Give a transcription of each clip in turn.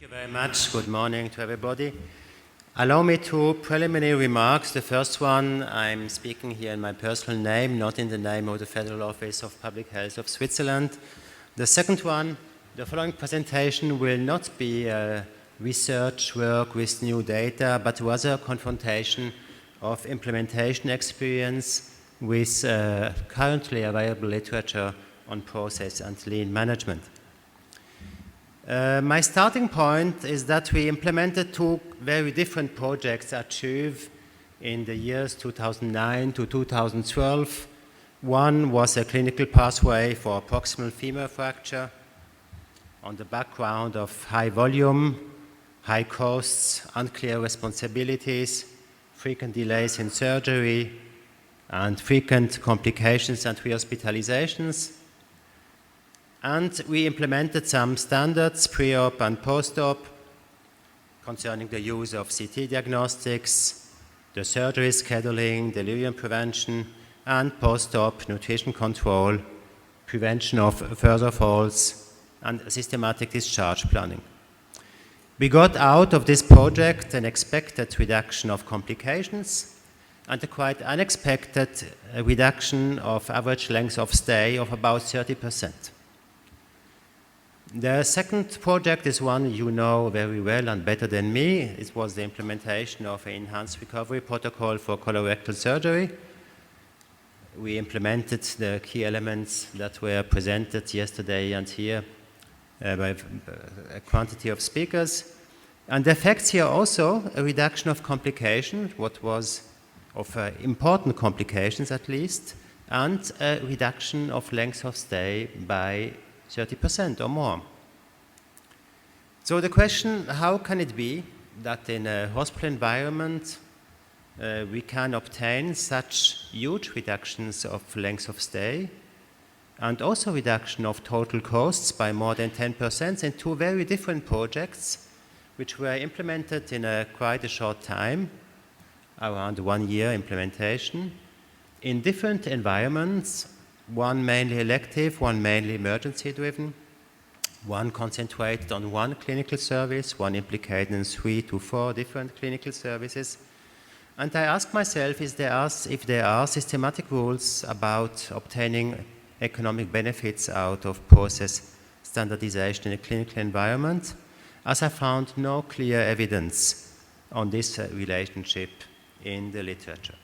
Thank you very much. Good morning to everybody. Allow me two preliminary remarks. The first one, I'm speaking here in my personal name, not in the name of the Federal Office of Public Health of Switzerland. The second one, the following presentation will not be research work with new data, but rather a confrontation of implementation experience with currently available literature on process and lean management. My starting point is that we implemented two very different projects at CHUV in the years 2009 to 2012. One was a clinical pathway for proximal femur fracture on the background of high volume, high costs, unclear responsibilities, frequent delays in surgery, and frequent complications and rehospitalizations. And we implemented some standards, pre-op and post-op, concerning the use of CT diagnostics, the surgery scheduling, delirium prevention, and post-op nutrition control, prevention of further falls, and systematic discharge planning. We got out of this project an expected reduction of complications and a quite unexpected reduction of average length of stay of about 30%. The second project is one you know very well and better than me. It was the implementation of an enhanced recovery protocol for colorectal surgery. We implemented the key elements that were presented yesterday and here by a quantity of speakers. And the effects here also a reduction of complications, what was of important complications at least, and a reduction of length of stay by 30% or more. So the question, how can it be that in a hospital environment we can obtain such huge reductions of length of stay and also reduction of total costs by more than 10% in two very different projects which were implemented in quite a short time, around 1 year implementation, in different environments, one mainly elective, one mainly emergency-driven, one concentrated on one clinical service, one implicated in 3 to 4 different clinical services. And I ask myself if there are systematic rules about obtaining economic benefits out of process standardization in a clinical environment, as I found no clear evidence on this relationship in the literature.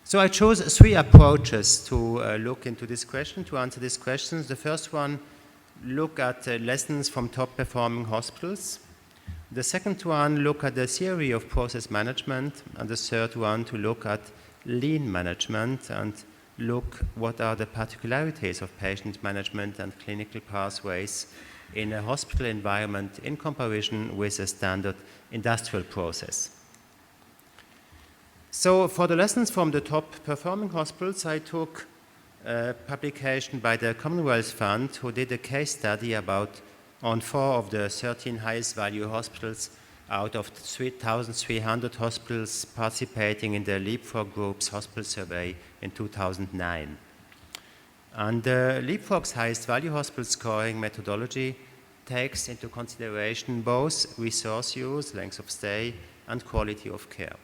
So I chose 3 approaches to look into this question, to answer these questions. The first one, look at lessons from top-performing hospitals. The second one, look at the theory of process management. And the third one, to look at lean management and look what are the particularities of patient management and clinical pathways in a hospital environment in comparison with a standard industrial process. So for the lessons from the top-performing hospitals, I took a publication by the Commonwealth Fund, who did a case study on 4 of the 13 highest value hospitals out of 3,300 hospitals participating in the Leapfrog Group's hospital survey in 2009. And Leapfrog's highest value hospital scoring methodology takes into consideration both resource use, length of stay, and quality of care.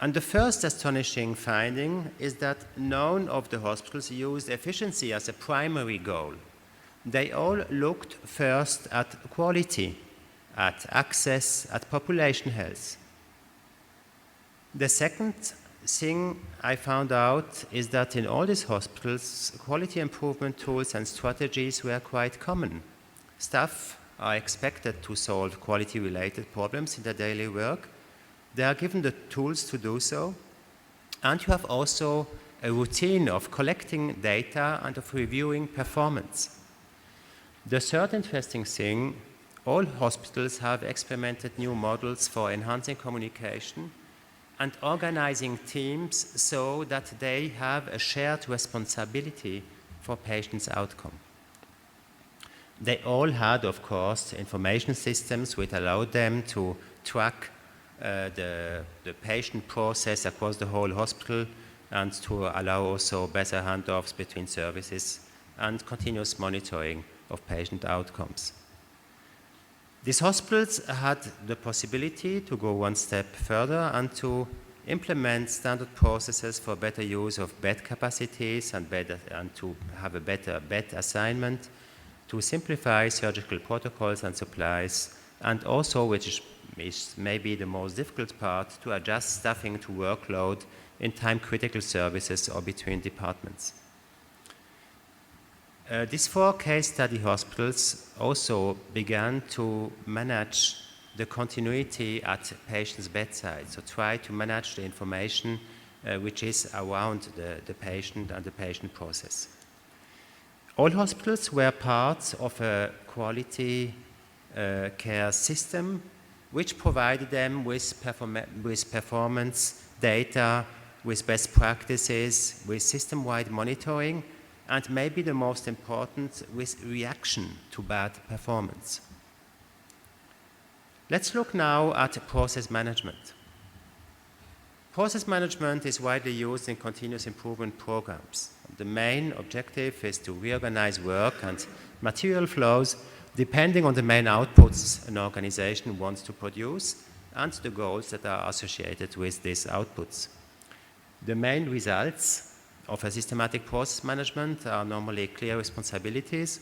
And the first astonishing finding is that none of the hospitals used efficiency as a primary goal. They all looked first at quality, at access, at population health. The second thing I found out is that in all these hospitals, quality improvement tools and strategies were quite common. Staff are expected to solve quality-related problems in their daily work. They are given the tools to do so, and you have also a routine of collecting data and of reviewing performance. The third interesting thing, all hospitals have experimented new models for enhancing communication and organizing teams so that they have a shared responsibility for patients' outcome. They all had, of course, information systems which allowed them to track the patient process across the whole hospital and to allow also better handoffs between services and continuous monitoring of patient outcomes. These hospitals had the possibility to go one step further and to implement standard processes for better use of bed capacities and to have a better bed assignment, to simplify surgical protocols and supplies, and also, which is maybe the most difficult part, to adjust staffing to workload in time-critical services or between departments. These 4 case study hospitals also began to manage the continuity at patient's bedside, so try to manage the information which is around the patient and the patient process. All hospitals were part of a quality care system which provided them with performance data, with best practices, with system-wide monitoring, and maybe the most important, with reaction to bad performance. Let's look now at process management. Process management is widely used in continuous improvement programs. The main objective is to reorganize work and material flows depending on the main outputs an organization wants to produce and the goals that are associated with these outputs. The main results of a systematic process management are normally clear responsibilities,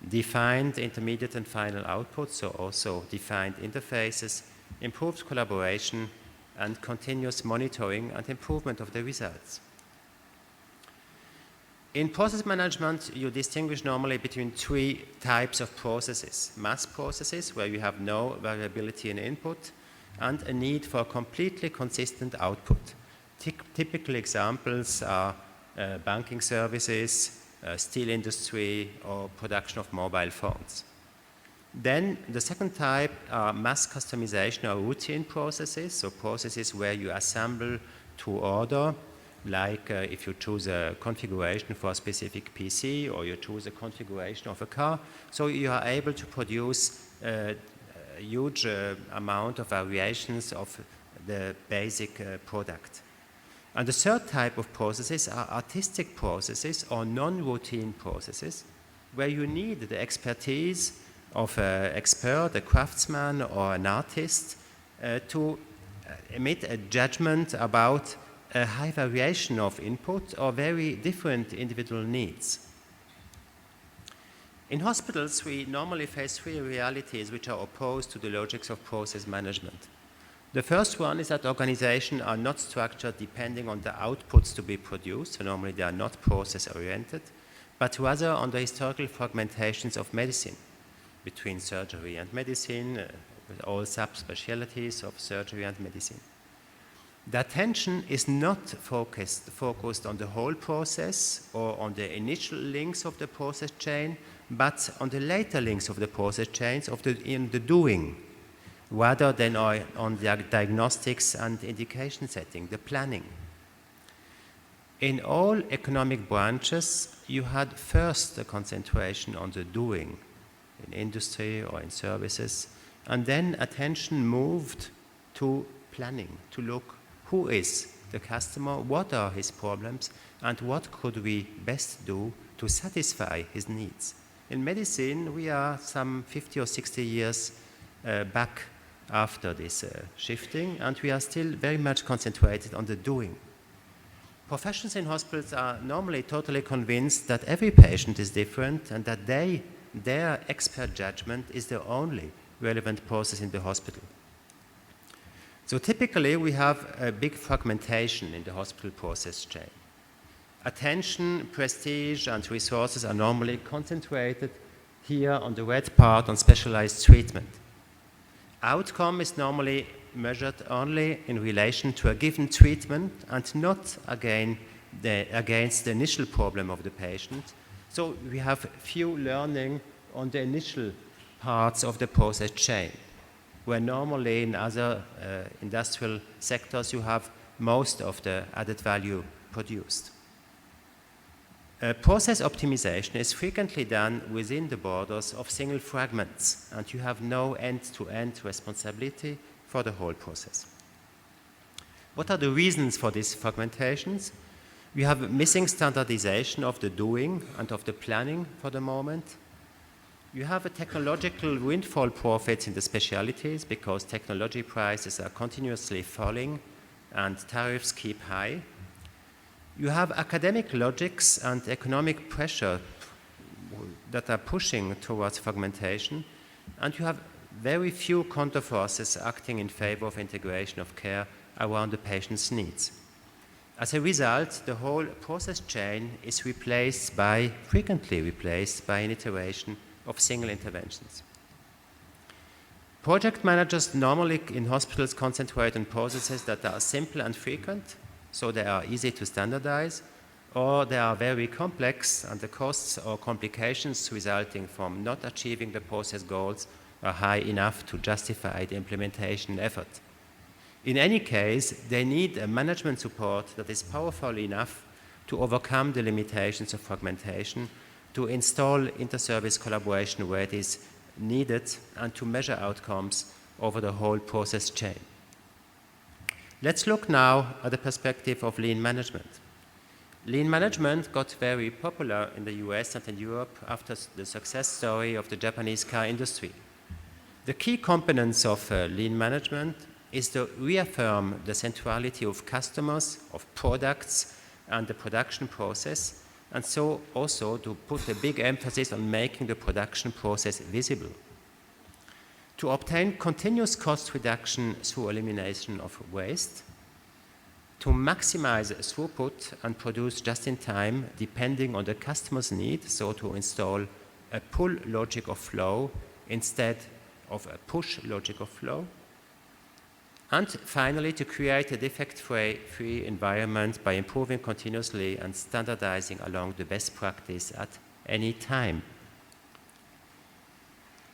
defined intermediate and final outputs, so also defined interfaces, improved collaboration, and continuous monitoring and improvement of the results. In process management, you distinguish normally between 3 types of processes. Mass processes, where you have no variability in input, and a need for completely consistent output. Typical examples are banking services, steel industry, or production of mobile phones. Then the second type are mass customization or routine processes, so processes where you assemble to order, like if you choose a configuration for a specific PC or you choose a configuration of a car, so you are able to produce a huge amount of variations of the basic product. And the third type of processes are artistic processes or non-routine processes, where you need the expertise of an expert, a craftsman, or an artist to emit a judgment about a high variation of input or very different individual needs. In hospitals, we normally face 3 realities which are opposed to the logics of process management. The first one is that organizations are not structured depending on the outputs to be produced, so normally they are not process-oriented, but rather on the historical fragmentations of medicine, between surgery and medicine, with all subspecialties of surgery and medicine. The attention is not focused on the whole process or on the initial links of the process chain, but on the later links of the process chains in the doing, rather than on the diagnostics and indication setting, the planning. In all economic branches, you had first a concentration on the doing, in industry or in services, and then attention moved to planning, to look who is the customer, what are his problems, and what could we best do to satisfy his needs. In medicine, we are some 50 or 60 years back after this shifting, and we are still very much concentrated on the doing. Professionals in hospitals are normally totally convinced that every patient is different and that their expert judgment is the only relevant process in the hospital. So typically, we have a big fragmentation in the hospital process chain. Attention, prestige, and resources are normally concentrated here on the red part on specialized treatment. Outcome is normally measured only in relation to a given treatment and not against the initial problem of the patient. So we have few learning on the initial parts of the process chain, where normally in other industrial sectors you have most of the added value produced. Process optimization is frequently done within the borders of single fragments, and you have no end-to-end responsibility for the whole process. What are the reasons for these fragmentations? We have missing standardization of the doing and of the planning for the moment. You have a technological windfall profits in the specialties because technology prices are continuously falling and tariffs keep high. You have academic logics and economic pressure that are pushing towards fragmentation, and you have very few counterforces acting in favor of integration of care around the patient's needs. As a result, the whole process chain is frequently replaced by an iteration of single interventions. Project managers normally in hospitals concentrate on processes that are simple and frequent, so they are easy to standardize, or they are very complex and the costs or complications resulting from not achieving the process goals are high enough to justify the implementation effort. In any case, they need a management support that is powerful enough to overcome the limitations of fragmentation, to install inter-service collaboration where it is needed, and to measure outcomes over the whole process chain. Let's look now at the perspective of lean management. Lean management got very popular in the US and in Europe after the success story of the Japanese car industry. The key components of lean management is to reaffirm the centrality of customers, of products, and the production process, and so also to put a big emphasis on making the production process visible. To obtain continuous cost reduction through elimination of waste, to maximize throughput and produce just in time depending on the customer's need, so to install a pull logic of flow instead of a push logic of flow, and finally to create a defect-free environment by improving continuously and standardizing along the best practice at any time.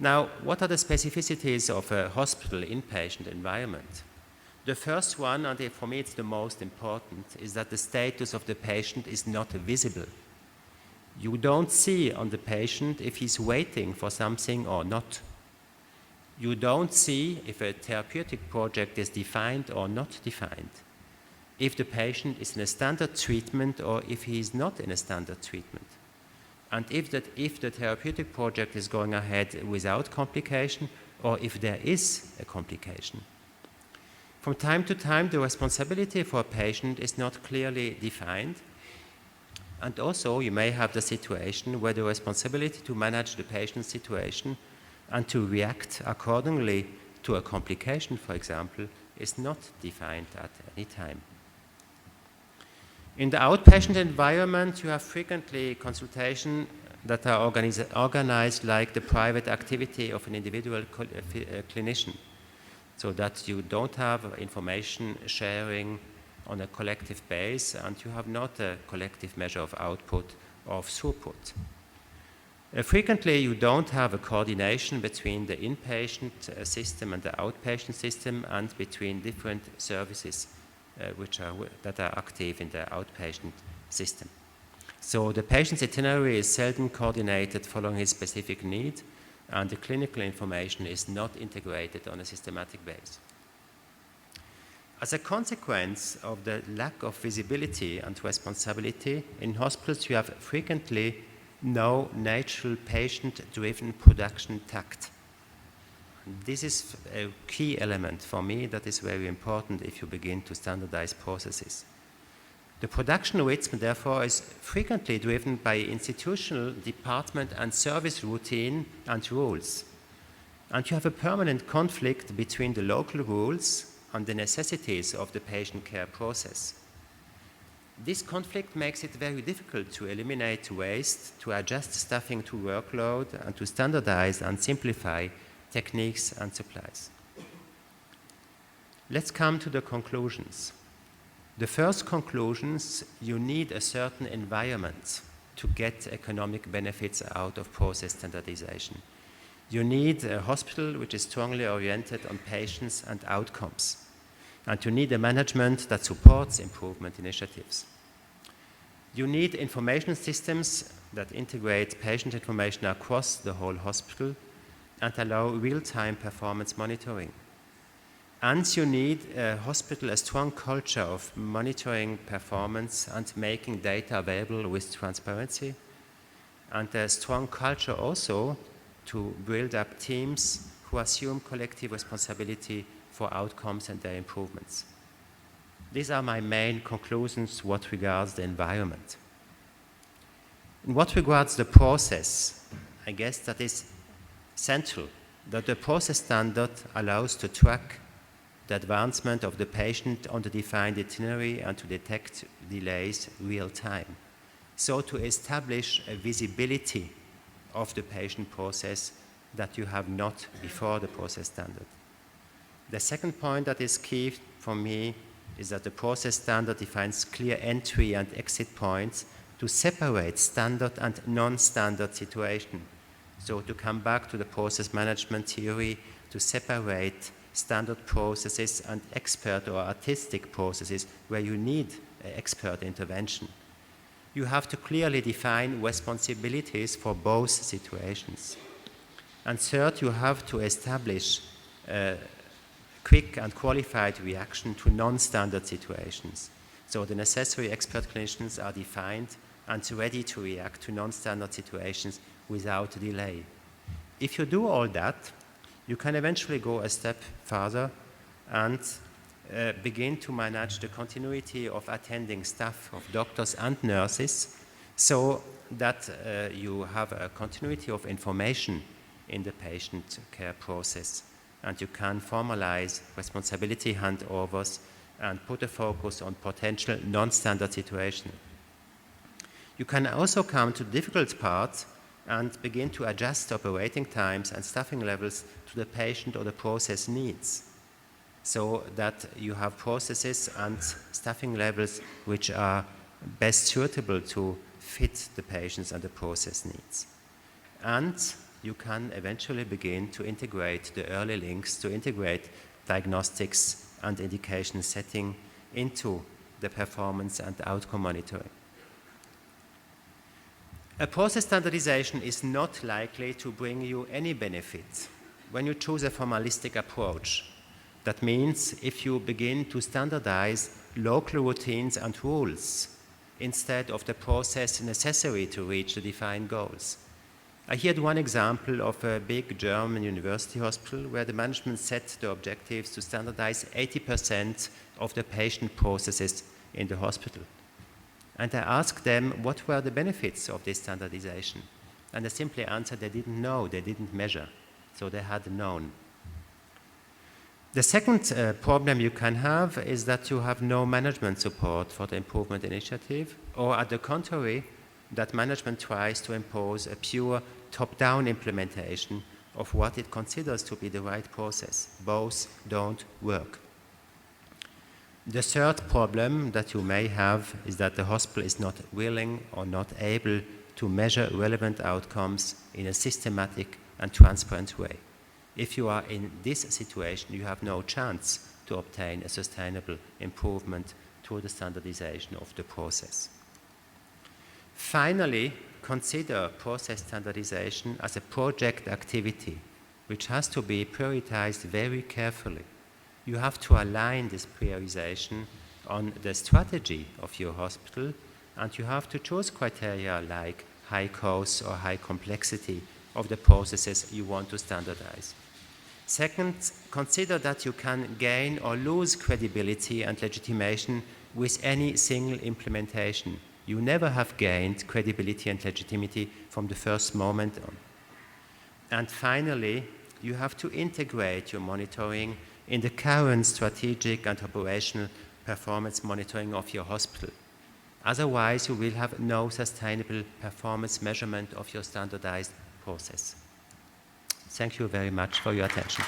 Now, what are the specificities of a hospital inpatient environment? The first one, and for me it's the most important, is that the status of the patient is not visible. You don't see on the patient if he's waiting for something or not. You don't see if a therapeutic project is defined or not defined, if the patient is in a standard treatment or if he is not in a standard treatment, and if the therapeutic project is going ahead without complication or if there is a complication. From time to time, the responsibility for a patient is not clearly defined, and also you may have the situation where the responsibility to manage the patient's situation and to react accordingly to a complication, for example, is not defined at any time. In the outpatient environment, you have frequently consultations that are organized like the private activity of an individual clinician, so that you don't have information sharing on a collective base and you have not a collective measure of output or of throughput. Frequently, you don't have a coordination between the inpatient system and the outpatient system and between different services that are active in the outpatient system. So the patient's itinerary is seldom coordinated following his specific need, and the clinical information is not integrated on a systematic basis. As a consequence of the lack of visibility and responsibility, in hospitals you have frequently no natural patient-driven production tact. This is a key element for me that is very important if you begin to standardize processes. The production rhythm, therefore, is frequently driven by institutional, department, and service routine and rules. And you have a permanent conflict between the local rules and the necessities of the patient care process. This conflict makes it very difficult to eliminate waste, to adjust staffing to workload, and to standardize and simplify techniques and supplies. Let's come to the conclusions. The first conclusions, you need a certain environment to get economic benefits out of process standardization. You need a hospital which is strongly oriented on patients and outcomes. And you need a management that supports improvement initiatives. You need information systems that integrate patient information across the whole hospital and allow real-time performance monitoring. And you need a hospital, a strong culture of monitoring performance and making data available with transparency, and a strong culture also to build up teams who assume collective responsibility for outcomes and their improvements. These are my main conclusions what regards the environment. In what regards the process, I guess that is central, that the process standard allows to track the advancement of the patient on the defined itinerary and to detect delays real time. So to establish a visibility of the patient process that you have not before the process standard. The second point that is key for me is that the process standard defines clear entry and exit points to separate standard and non-standard situation. So to come back to the process management theory, to separate standard processes and expert or artistic processes where you need expert intervention. You have to clearly define responsibilities for both situations. And third, you have to establish a quick and qualified reaction to non-standard situations. So the necessary expert clinicians are defined and ready to react to non-standard situations without delay. If you do all that, you can eventually go a step further and begin to manage the continuity of attending staff of doctors and nurses so that you have a continuity of information in the patient care process, and you can formalize responsibility handovers and put a focus on potential non-standard situations. You can also come to the difficult part and begin to adjust operating times and staffing levels to the patient or the process needs, so that you have processes and staffing levels which are best suitable to fit the patients and the process needs. And you can eventually begin to integrate the early links, to integrate diagnostics and indication setting into the performance and outcome monitoring. A process standardization is not likely to bring you any benefit when you choose a formalistic approach. That means if you begin to standardize local routines and rules instead of the process necessary to reach the defined goals. I heard one example of a big German university hospital where the management set the objectives to standardize 80% of the patient processes in the hospital. And I asked them what were the benefits of this standardization. And they simply answered they didn't know, they didn't measure, so they had known. The second problem you can have is that you have no management support for the improvement initiative, or at the contrary, that management tries to impose a pure top-down implementation of what it considers to be the right process. Both don't work. The third problem that you may have is that the hospital is not willing or not able to measure relevant outcomes in a systematic and transparent way. If you are in this situation, you have no chance to obtain a sustainable improvement through the standardization of the process. Finally, consider process standardization as a project activity, which has to be prioritized very carefully. You have to align this prioritization on the strategy of your hospital, and you have to choose criteria like high cost or high complexity of the processes you want to standardize. Second, consider that you can gain or lose credibility and legitimation with any single implementation. You never have gained credibility and legitimacy from the first moment on. And finally, you have to integrate your monitoring in the current strategic and operational performance monitoring of your hospital. Otherwise, you will have no sustainable performance measurement of your standardized process. Thank you very much for your attention.